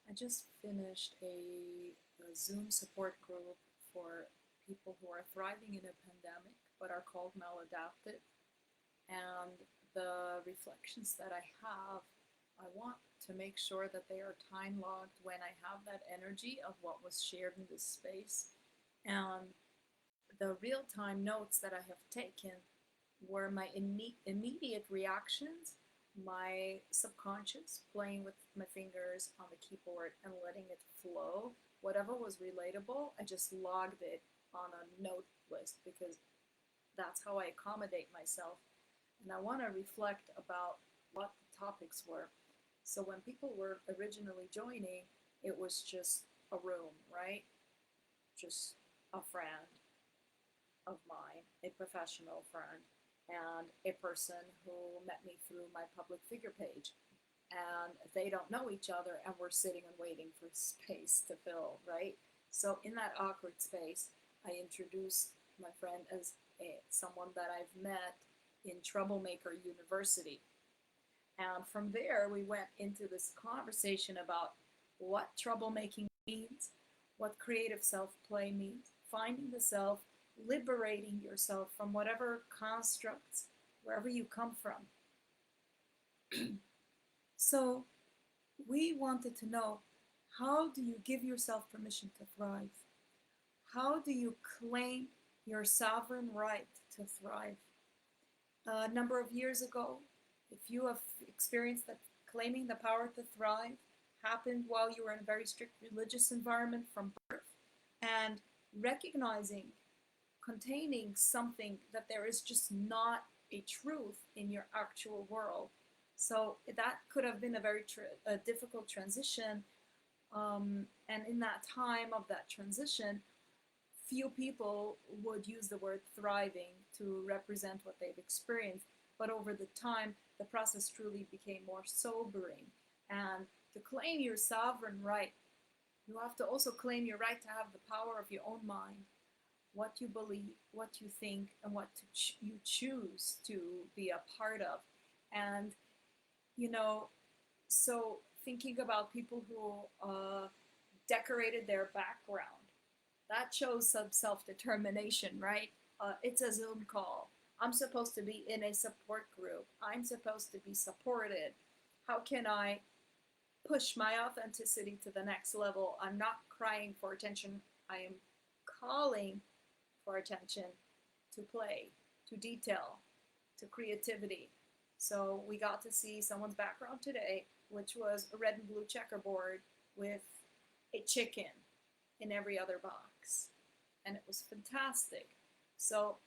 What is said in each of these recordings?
I just finished a Zoom support group for people who are thriving in a pandemic but are called maladaptive. And the reflections that I have, I want to make sure that they are time logged when I have that energy of what was shared in this space. And the real time notes that I have taken were my immediate reactions, my subconscious playing with my fingers on the keyboard and letting it flow. Whatever was relatable, I just logged it on a note list because that's how I accommodate myself. And I want to reflect about what the topics were. So when people were originally joining, it was just a room, right? Just a friend of mine, a professional friend, and a person who met me through my public figure page. And they don't know each other, and we're sitting and waiting for space to fill, right? So in that awkward space, I introduced my friend as someone that I've met in Troublemaker University. And from there, we went into this conversation about what troublemaking means, what creative self play means, finding the self, liberating yourself from whatever constructs, wherever you come from. So, we wanted to know, how do you give yourself permission to thrive? How do you claim your sovereign right to thrive? A number of years ago, if you have experienced that claiming the power to thrive happened while you were in a very strict religious environment from birth, and recognizing, containing something that there is just not a truth in your actual world. So that could have been a very a difficult transition. And in that time of that transition, few people would use the word thriving to represent what they've experienced. But over the time, the process truly became more sobering. And to claim your sovereign right, you have to also claim your right to have the power of your own mind, what you believe, what you think, and what you choose to be a part of. And, you know, so thinking about people who decorated their background, that shows some self-determination, right? It's a Zoom call. I'm supposed to be in a support group. I'm supposed to be supported. How can I push my authenticity to the next level? I'm not crying for attention. I am calling for attention, to play, to detail, to creativity. So we got to see someone's background today, which was a red and blue checkerboard with a chicken in every other box. And it was fantastic. So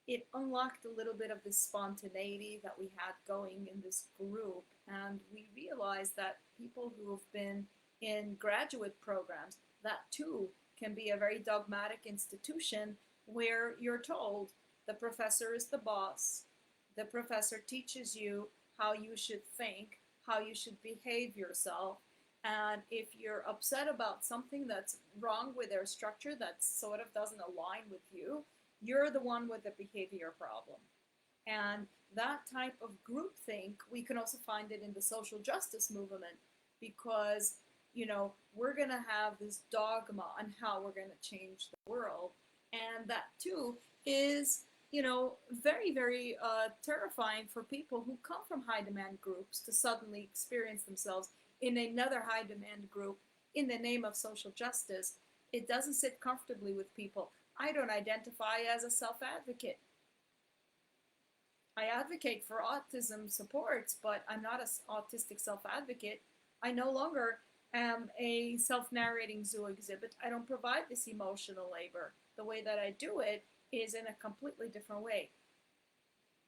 it unlocked a little bit of this spontaneity that we had going in this group. And we realized that people who have been in graduate programs, that too can be a very dogmatic institution where you're told the professor is the boss, the professor teaches you how you should think, how you should behave yourself, and if you're upset about something that's wrong with their structure that sort of doesn't align with you, you're the one with the behavior problem. And that type of groupthink, we can also find it in the social justice movement because, we're going to have this dogma on how we're going to change the world. And that too is, very, very terrifying for people who come from high demand groups to suddenly experience themselves in another high demand group in the name of social justice. It doesn't sit comfortably with people. I don't identify as a self advocate. I advocate for autism supports, but I'm not an autistic self advocate. I no longer am a self narrating zoo exhibit. I don't provide this emotional labor. The way that I do it is in a completely different way.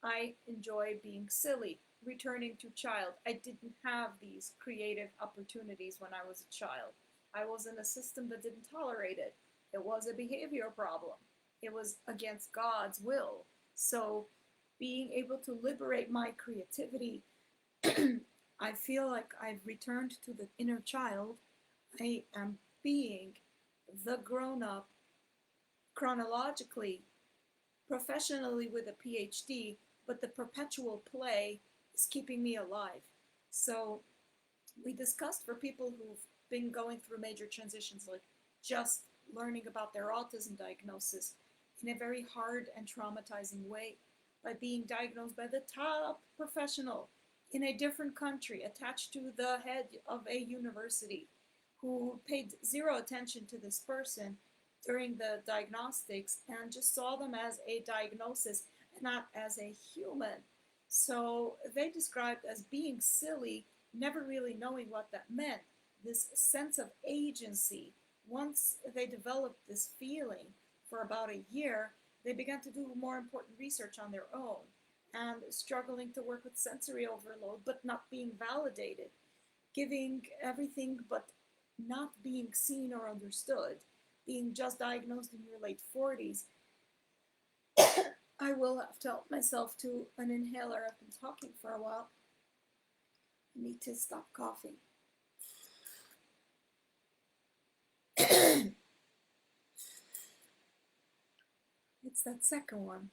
I enjoy being silly, returning to child. I didn't have these creative opportunities when I was a child. I was in a system that didn't tolerate it. It was a behavior problem. It was against God's will. So being able to liberate my creativity, I feel like I've returned to the inner child. I am being the grown up chronologically, professionally with a PhD, but the perpetual play is keeping me alive. So we discussed for people who've been going through major transitions, like just learning about their autism diagnosis in a very hard and traumatizing way by being diagnosed by the top professional in a different country, attached to the head of a university, who paid zero attention to this person during the diagnostics and just saw them as a diagnosis and not as a human. So they described as being silly, never really knowing what that meant. This sense of agency, once they developed this feeling for about a year, they began to do more important research on their own and struggling to work with sensory overload, but not being validated, giving everything but not being seen or understood, being just diagnosed in your late 40s. I will have to help myself to an inhaler. I've been talking for a while. I need to stop coughing. It's that second one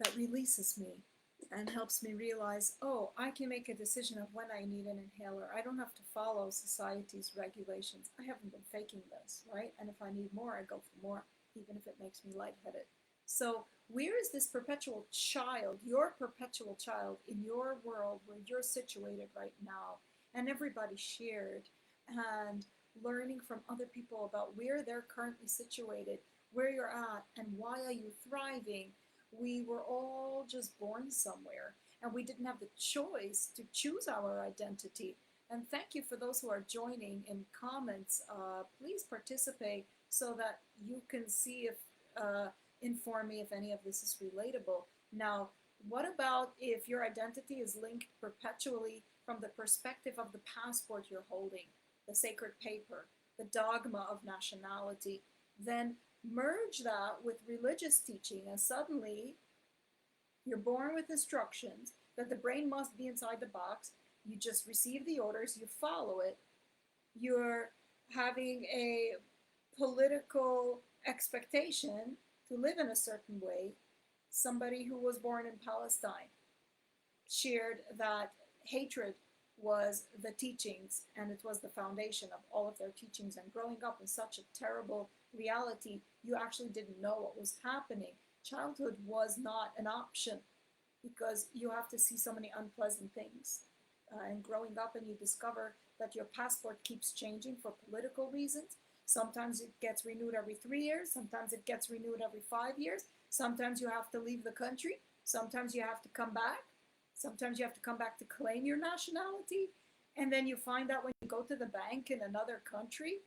that releases me and helps me realize, oh, I can make a decision of when I need an inhaler. I don't have to follow society's regulations. I haven't been faking this, right? And if I need more, I go for more, even if it makes me lightheaded. So where is this perpetual child, your perpetual child in your world where you're situated right now, and everybody shared, and learning from other people about where they're currently situated, where you're at, and why are you thriving? We were all just born somewhere, and we didn't have the choice to choose our identity. And thank you for those who are joining in comments. Please participate so that you can see if, inform me if any of this is relatable. Now, what about if your identity is linked perpetually from the perspective of the passport you're holding, the sacred paper, the dogma of nationality? Then merge that with religious teaching, and suddenly you're born with instructions that the brain must be inside the box. You just receive the orders, you follow it. You're having a political expectation to live in a certain way. Somebody who was born in Palestine shared that hatred was the teachings, and it was the foundation of all of their teachings. And growing up in such a terrible reality, you actually didn't know what was happening. Childhood was not an option because you have to see so many unpleasant things. And growing up, and you discover that your passport keeps changing for political reasons. Sometimes it gets renewed every 3 years, sometimes it gets renewed every 5 years. Sometimes you have to leave the country, sometimes you have to come back. Sometimes you have to come back to claim your nationality. And then you find out when you go to the bank in another country,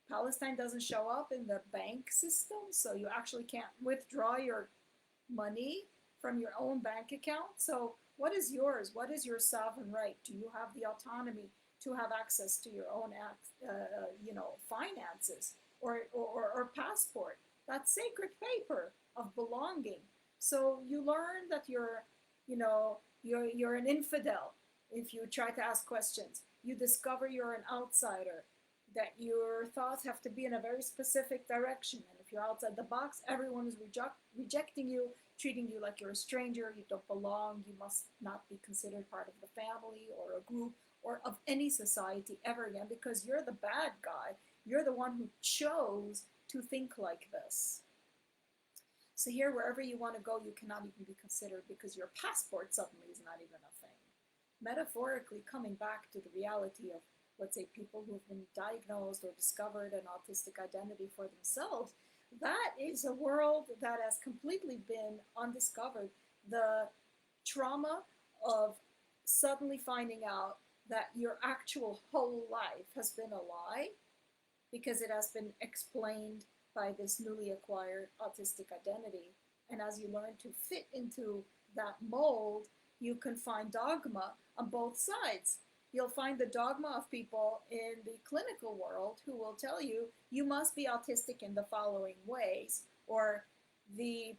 Palestine doesn't show up in the bank system. So you actually can't withdraw your money from your own bank account. So what is yours? What is your sovereign right? Do you have the autonomy to have access to your own finances or passport? That sacred paper of belonging. So you learn that you're an infidel if you try to ask questions. You discover you're an outsider, that your thoughts have to be in a very specific direction. And if you're outside the box, everyone is rejecting you, treating you like you're a stranger, you don't belong, you must not be considered part of the family or a group or of any society ever again because you're the bad guy. You're the one who chose to think like this. So here, wherever you want to go, you cannot even be considered because your passport suddenly is not even a thing. Metaphorically, coming back to the reality of, let's say, people who have been diagnosed or discovered an autistic identity for themselves, that is a world that has completely been undiscovered. The trauma of suddenly finding out that your actual whole life has been a lie because it has been explained by this newly acquired autistic identity. And as you learn to fit into that mold, you can find dogma on both sides. You'll find the dogma of people in the clinical world who will tell you, you must be autistic in the following ways, or the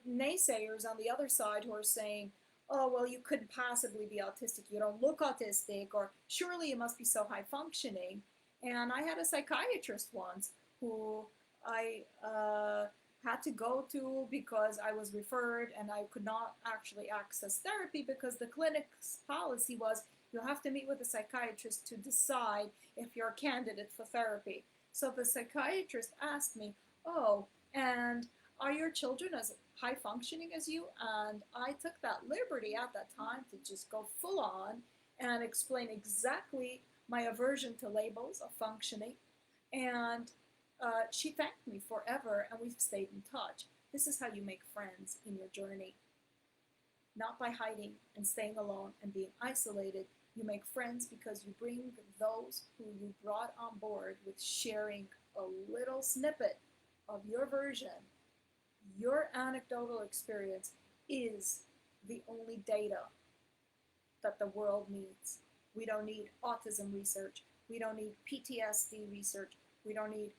naysayers on the other side who are saying, oh, well, you couldn't possibly be autistic, you don't look autistic, or surely you must be so high functioning. And I had a psychiatrist once who I had to go to because I was referred and I could not actually access therapy because the clinic's policy was You have to meet with a psychiatrist to decide if you're a candidate for therapy. So the psychiatrist asked me, oh, and are your children as high functioning as you? And I took that liberty at that time to just go full on and explain exactly my aversion to labels of functioning. And she thanked me forever, and we've stayed in touch. This is how you make friends in your journey, not by hiding and staying alone and being isolated. You make friends because you bring those who you brought on board with sharing a little snippet of your version. Your anecdotal experience is the only data that the world needs. We don't need autism research. We don't need PTSD research. We don't need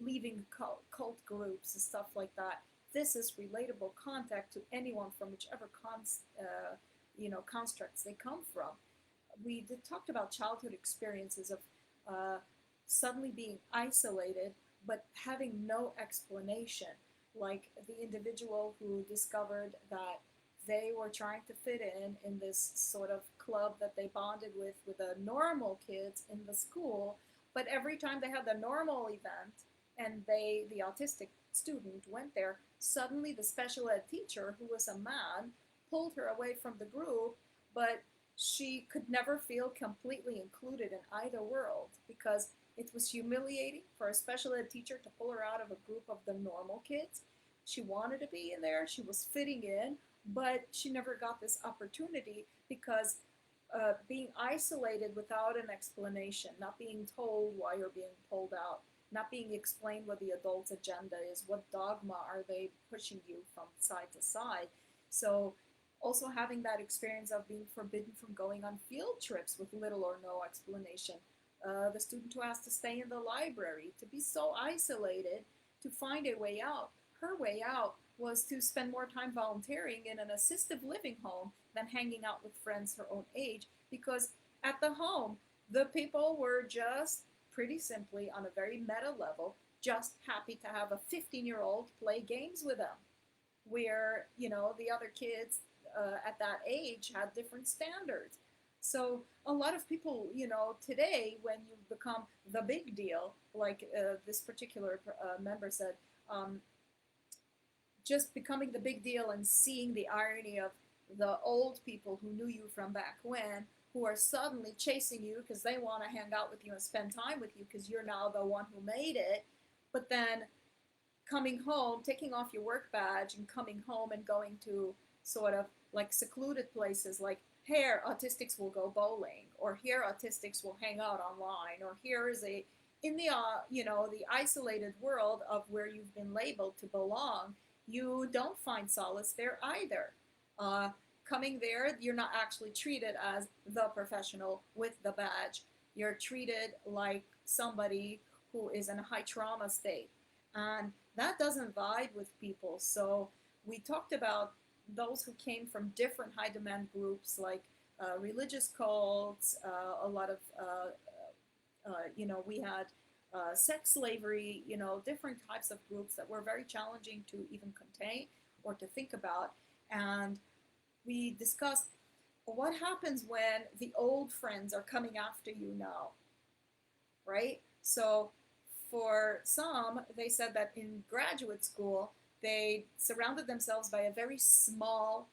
leaving cult groups and stuff like that. This is relatable contact to anyone from whichever constructs they come from. We talked about childhood experiences of suddenly being isolated but having no explanation, like the individual who discovered that they were trying to fit in this sort of club that they bonded with the normal kids in the school, but every time they had the normal event and the autistic student went there, suddenly the special ed teacher, who was a man, pulled her away from the group, but she could never feel completely included in either world because it was humiliating for a special ed teacher to pull her out of a group of the normal kids. She wanted to be in there, she was fitting in, but she never got this opportunity because being isolated without an explanation, not being told why you're being pulled out, not being explained what the adult's agenda is, what dogma are they pushing you from side to side. So also having that experience of being forbidden from going on field trips with little or no explanation. The student who has to stay in the library, to be so isolated, to find a way out. Her way out was to spend more time volunteering in an assisted living home than hanging out with friends her own age, because at the home, the people were just pretty simply, on a very meta level, just happy to have a 15-year-old play games with them, where, the other kids at that age had different standards. So a lot of people, today, when you become the big deal, like this particular member said, just becoming the big deal and seeing the irony of the old people who knew you from back when, who are suddenly chasing you because they want to hang out with you and spend time with you because you're now the one who made it. But then coming home, taking off your work badge and coming home and going to sort of like secluded places like, here autistics will go bowling, or here autistics will hang out online, or here is in the the isolated world of where you've been labeled to belong. You don't find solace there either. Coming there, you're not actually treated as the professional with the badge. You're treated like somebody who is in a high trauma state, and that doesn't vibe with people. So we talked about those who came from different high demand groups like religious cults, a lot of, we had sex slavery, different types of groups that were very challenging to even contain or to think about. And we discussed what happens when the old friends are coming after you now, right? So for some, they said that in graduate school, they surrounded themselves by a very small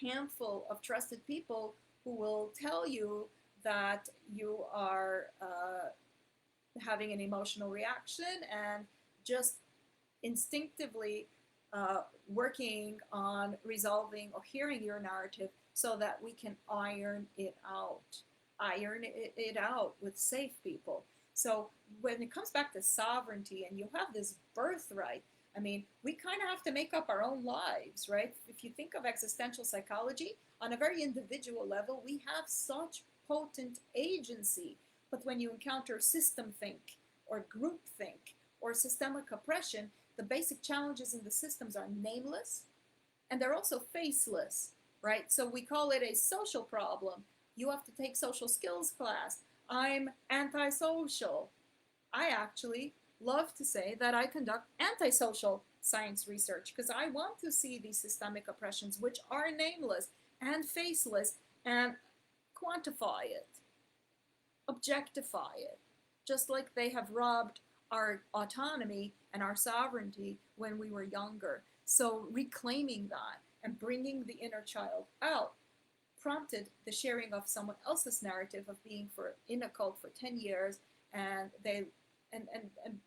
handful of trusted people who will tell you that you are having an emotional reaction and just instinctively working on resolving or hearing your narrative so that we can iron it out with safe people. So when it comes back to sovereignty and you have this birthright, I mean, we kind of have to make up our own lives, right? If you think of existential psychology, on a very individual level, we have such potent agency. But when you encounter system think or group think or systemic oppression, the basic challenges in the systems are nameless and they're also faceless, right? So we call it a social problem. You have to take social skills class. I'm antisocial. I actually love to say that I conduct antisocial science research because I want to see these systemic oppressions, which are nameless and faceless and quantify it, objectify it, just like they have robbed our autonomy and our sovereignty when we were younger. So reclaiming that and bringing the inner child out prompted the sharing of someone else's narrative of being in a cult for 10 years, and and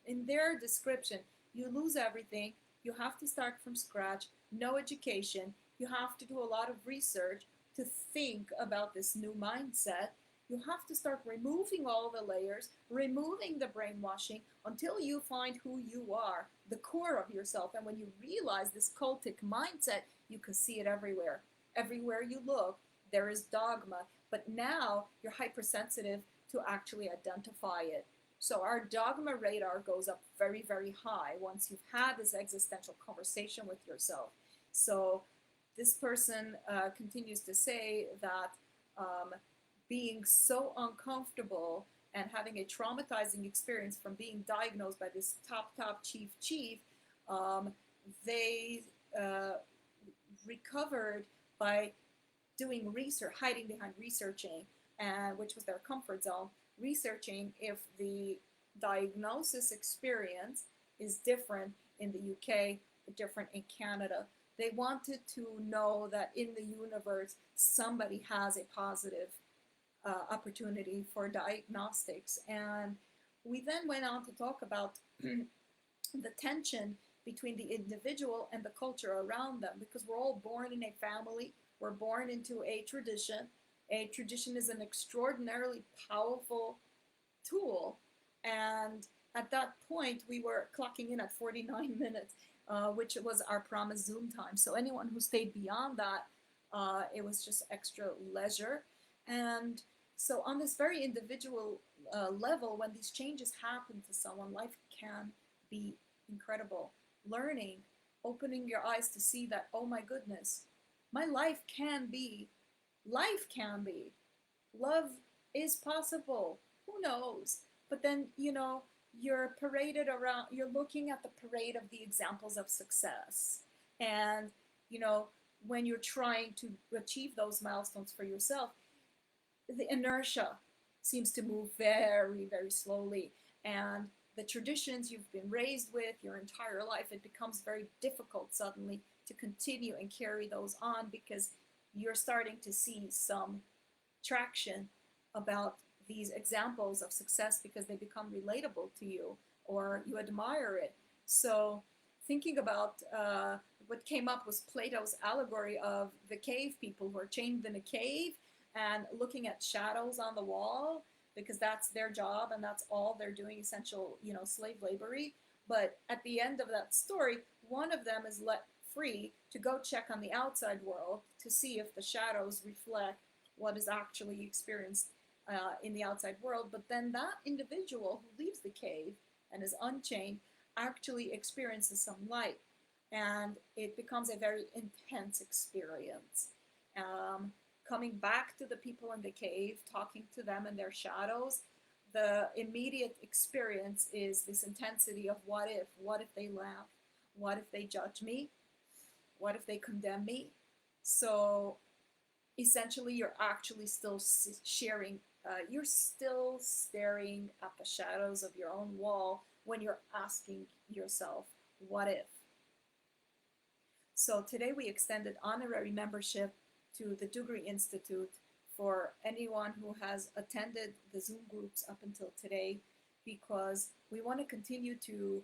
in their description, you lose everything, you have to start from scratch, no education, you have to do a lot of research to think about this new mindset. You have to start removing all the layers, removing the brainwashing until you find who you are, the core of yourself. And when you realize this cultic mindset, you can see it everywhere. Everywhere you look, there is dogma, but now you're hypersensitive to actually identify it. So our dogma radar goes up very, very high once you've had this existential conversation with yourself. So this person continues to say that being so uncomfortable and having a traumatizing experience from being diagnosed by this top chief, they recovered by doing research, hiding behind researching, which was their comfort zone, researching if the diagnosis experience is different in the UK, different in Canada. They wanted to know that in the universe, somebody has a positive opportunity for diagnostics. And we then went on to talk about the tension between the individual and the culture around them, because we're all born in a family, we're born into a tradition. A tradition is an extraordinarily powerful tool. And at that point, we were clocking in at 49 minutes, which was our promised Zoom time. So anyone who stayed beyond that, it was just extra leisure. And so on this very individual level, when these changes happen to someone, life can be incredible. Learning, opening your eyes to see that, oh my goodness, my life can be. Love is possible. Who knows? But then, you're paraded around, you're looking at the parade of the examples of success. And, when you're trying to achieve those milestones for yourself, the inertia seems to move very, very slowly. And the traditions you've been raised with your entire life, it becomes very difficult suddenly to continue and carry those on, because you're starting to see some traction about these examples of success because they become relatable to you or you admire it. So thinking about what came up was Plato's allegory of the cave people who are chained in a cave and looking at shadows on the wall because that's their job and that's all they're doing, essential, slave labory. But at the end of that story, one of them is let free to go check on the outside world to see if the shadows reflect what is actually experienced in the outside world. But then that individual who leaves the cave and is unchained actually experiences some light, and it becomes a very intense experience. Coming back to the people in the cave, talking to them and their shadows, the immediate experience is this intensity of what if they laugh, what if they judge me, what if they condemn me. So essentially you're actually still sharing, you're still staring at the shadows of your own wall when you're asking yourself, what if? So today we extended honorary membership to the Dugri Institute for anyone who has attended the Zoom groups up until today, because we want to continue to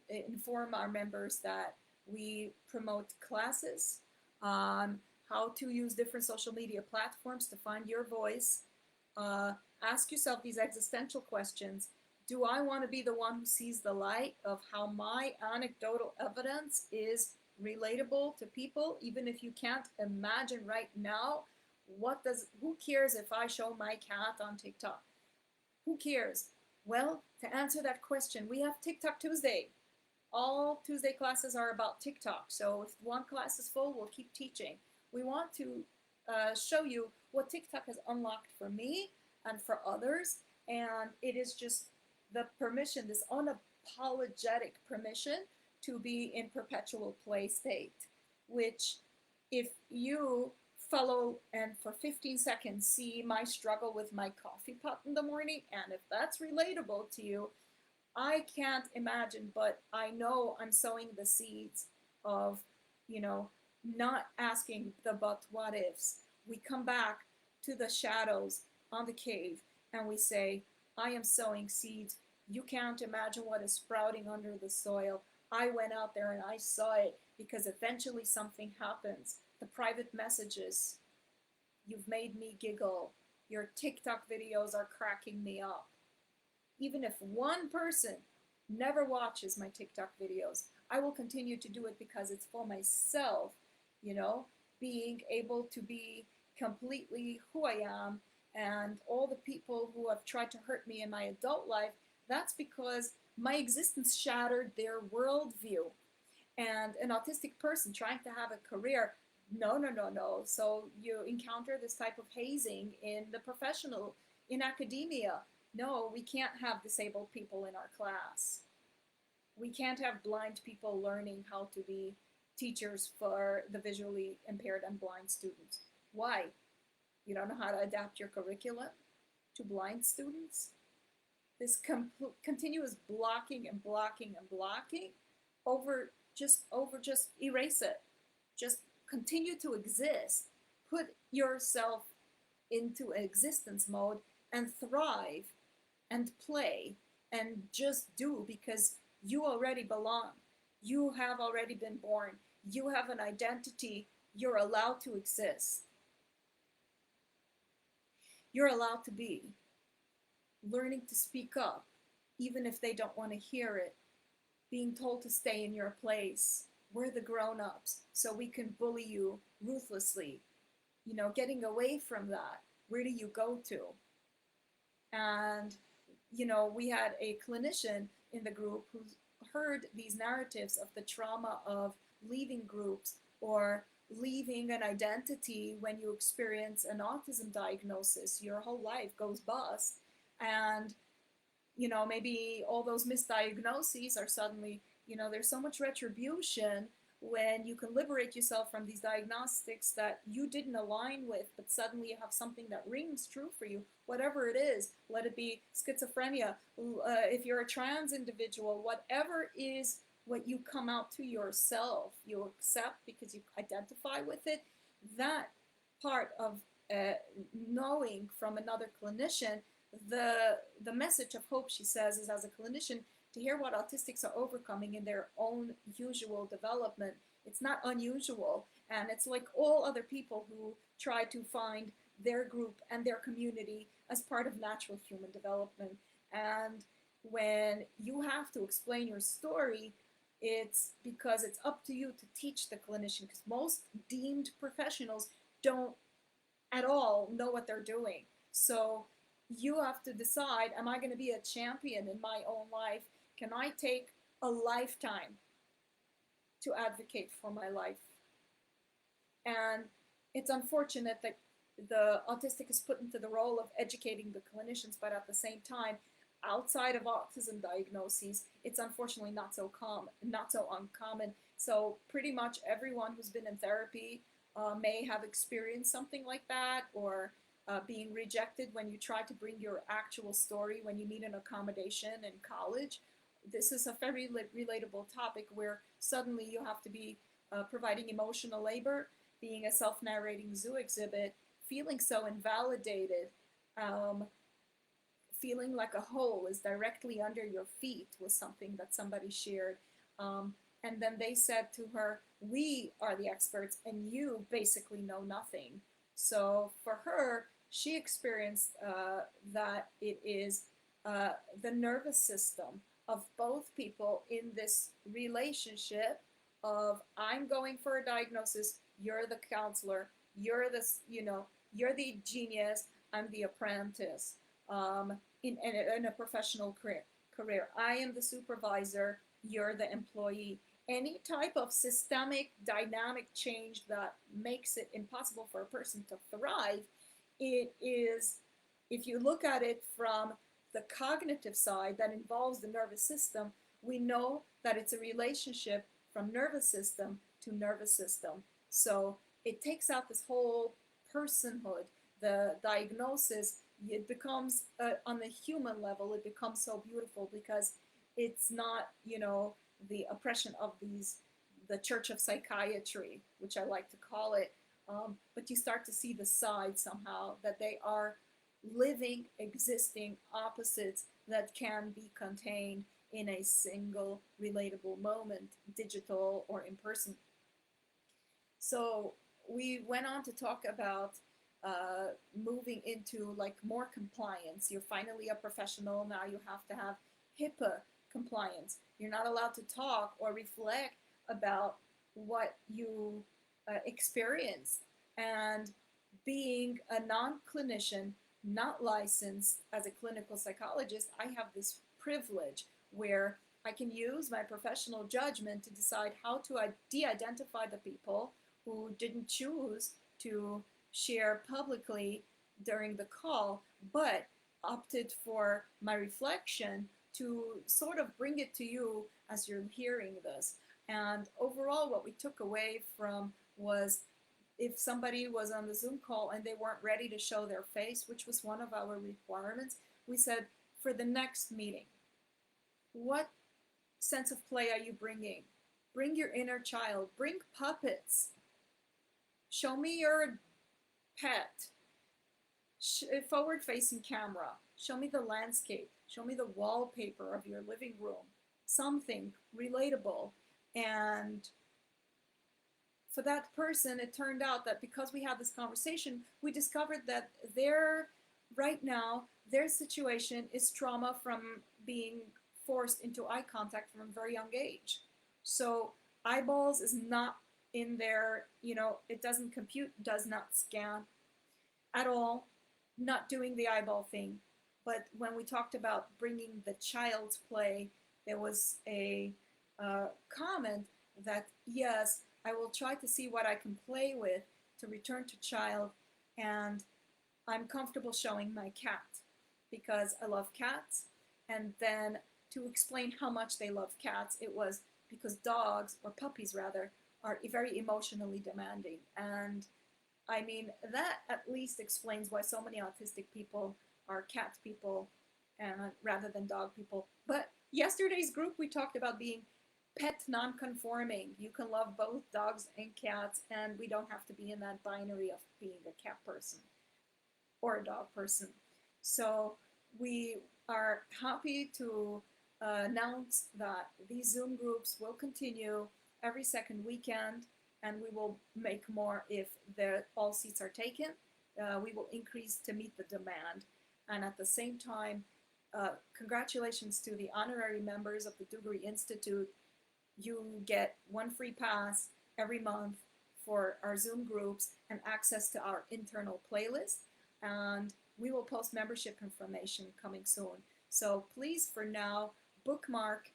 inform our members that we promote classes on how to use different social media platforms to find your voice. Ask yourself these existential questions. Do I want to be the one who sees the light of how my anecdotal evidence is relatable to people, even if you can't imagine right now? Who cares if I show my cat on TikTok? Who cares? Well, to answer that question, we have TikTok Tuesday. All Tuesday classes are about TikTok. So if one class is full, we'll keep teaching. We want to show you what TikTok has unlocked for me and for others. And it is just the permission, this unapologetic permission to be in perpetual play state, which if you follow and for 15 seconds see my struggle with my coffee pot in the morning, and if that's relatable to you, I can't imagine, but I know I'm sowing the seeds of, you know, not asking the but what ifs. We come back to the shadows on the cave and we say, I am sowing seeds. You can't imagine what is sprouting under the soil. I went out there and I saw it, because eventually something happens. The private messages, you've made me giggle. Your TikTok videos are cracking me up. Even if one person never watches my TikTok videos, I will continue to do it because it's for myself, you know, being able to be completely who I am. And all the people who have tried to hurt me in my adult life, that's because my existence shattered their worldview. And an autistic person trying to have a career, no, no, no, no. So you encounter this type of hazing in the professional, in academia. No, we can't have disabled people in our class. We can't have blind people learning how to be teachers for the visually impaired and blind students. Why? You don't know how to adapt your curriculum to blind students? This continuous blocking and blocking and blocking, over just erase it. Just continue to exist. Put yourself into existence mode and thrive and play and just do, because you already belong. You have already been born. You have an identity. You're allowed to exist. You're allowed to be. Learning to speak up, even if they don't want to hear it. Being told to stay in your place. We're the grown-ups, so we can bully you ruthlessly. You know, getting away from that. Where do you go to? And, you know, we had a clinician in the group who heard these narratives of the trauma of leaving groups or leaving an identity when you experience an autism diagnosis. Your whole life goes bust. And, you know, maybe all those misdiagnoses are suddenly, you know, there's so much retribution when you can liberate yourself from these diagnostics that you didn't align with, but suddenly you have something that rings true for you, whatever it is. Let it be schizophrenia, if you're a trans individual, whatever is what you come out to yourself, you accept because you identify with it. That part of knowing from another clinician, the message of hope, she says, is as a clinician, to hear what autistics are overcoming in their own usual development. It's not unusual, and it's like all other people who try to find their group and their community as part of natural human development. And when you have to explain your story, it's because it's up to you to teach the clinician, because most deemed professionals don't at all know what they're doing. So you have to decide, am I going to be a champion in my own life? Can I take a lifetime to advocate for my life? And it's unfortunate that the autistic is put into the role of educating the clinicians, but at the same time, outside of autism diagnoses, it's unfortunately not so uncommon. So pretty much everyone who's been in therapy may have experienced something like that, or being rejected when you try to bring your actual story when you need an accommodation in college. This is a very relatable topic where suddenly you have to be providing emotional labor, being a self-narrating zoo exhibit, feeling so invalidated, feeling like a hole is directly under your feet, was something that somebody shared. And then they said to her, we are the experts and you basically know nothing. So for her, she experienced that it is the nervous system of both people in this relationship of, I'm going for a diagnosis, you're the counselor, you're this, you know, you're the genius, I'm the apprentice, in a professional career. I am the supervisor, you're the employee. Any type of systemic dynamic change that makes it impossible for a person to thrive, it is, if you look at it from the cognitive side that involves the nervous system, we know that it's a relationship from nervous system to nervous system. So it takes out this whole personhood. The diagnosis, it becomes on the human level, it becomes so beautiful because it's not, you know, the oppression of these, the church of psychiatry, which I like to call it. But you start to see the side somehow that they are living, existing opposites that can be contained in a single relatable moment, digital or in person. So we went on to talk about moving into like more compliance. You're finally a professional. Now you have to have HIPAA compliance. You're not allowed to talk or reflect about what you experienced. And being a non-clinician, not licensed as a clinical psychologist, I have this privilege where I can use my professional judgment to decide how to de-identify the people who didn't choose to share publicly during the call, but opted for my reflection to sort of bring it to you as you're hearing this. And overall, what we took away from was if somebody was on the Zoom call and they weren't ready to show their face, which was one of our requirements, we said, for the next meeting, what sense of play are you bringing? Bring your inner child, bring puppets. Show me your pet, forward facing camera. Show me the landscape. Show me the wallpaper of your living room. Something relatable. And for that person, it turned out that because we had this conversation, we discovered that right now, their situation is trauma from being forced into eye contact from a very young age. So eyeballs is not in there, you know, it doesn't compute, does not scan at all, not doing the eyeball thing. But when we talked about bringing the child's play, there was a comment that, yes, I will try to see what I can play with to return to child, and I'm comfortable showing my cat because I love cats. And then to explain how much they love cats, it was because dogs, or puppies rather, are very emotionally demanding. And I mean, that at least explains why so many autistic people are cat people rather than dog people. But yesterday's group, we talked about being pet non-conforming. You can love both dogs and cats, and we don't have to be in that binary of being a cat person or a dog person. So we are happy to announce that these Zoom groups will continue every second weekend, and we will make more if all seats are taken. We will increase to meet the demand. And at the same time, congratulations to the honorary members of the Dugari Institute. You get one free pass every month for our Zoom groups and access to our internal playlist. And we will post membership information coming soon. So please, for now, bookmark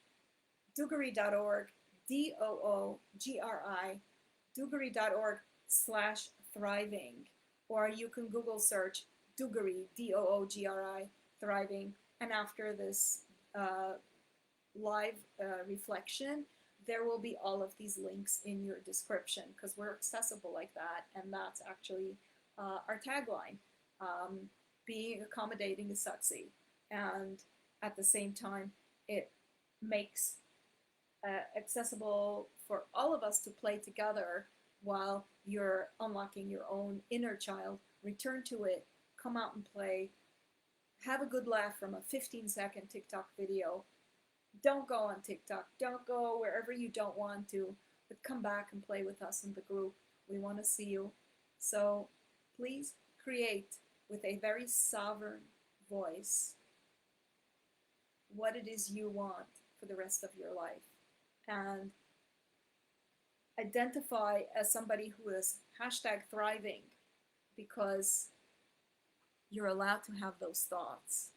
doogari.org, DOOGRI, doogari.org/thriving, or you can Google search Doogari, DOOGRI, thriving, and after this live reflection, there will be all of these links in your description because we're accessible like that, and that's actually our tagline. Being accommodating is sexy, and at the same time, it makes accessible for all of us to play together while you're unlocking your own inner child. Return to it, come out and play, have a good laugh from a 15-second TikTok video. Don't go on TikTok, don't go wherever you don't want to, but come back and play with us in the group. We want to see you. So please create with a very sovereign voice what it is you want for the rest of your life, and identify as somebody who is #thriving, because you're allowed to have those thoughts.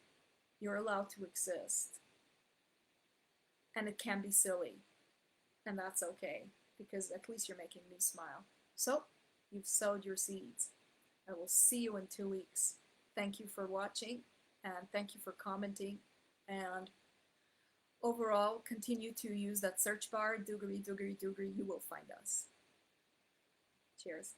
You're allowed to exist. And it can be silly. And that's okay, because at least you're making me smile. So, you've sowed your seeds. I will see you in 2 weeks. Thank you for watching, and thank you for commenting. And overall, continue to use that search bar, Doogari, Doogari, Doogari. You will find us. Cheers.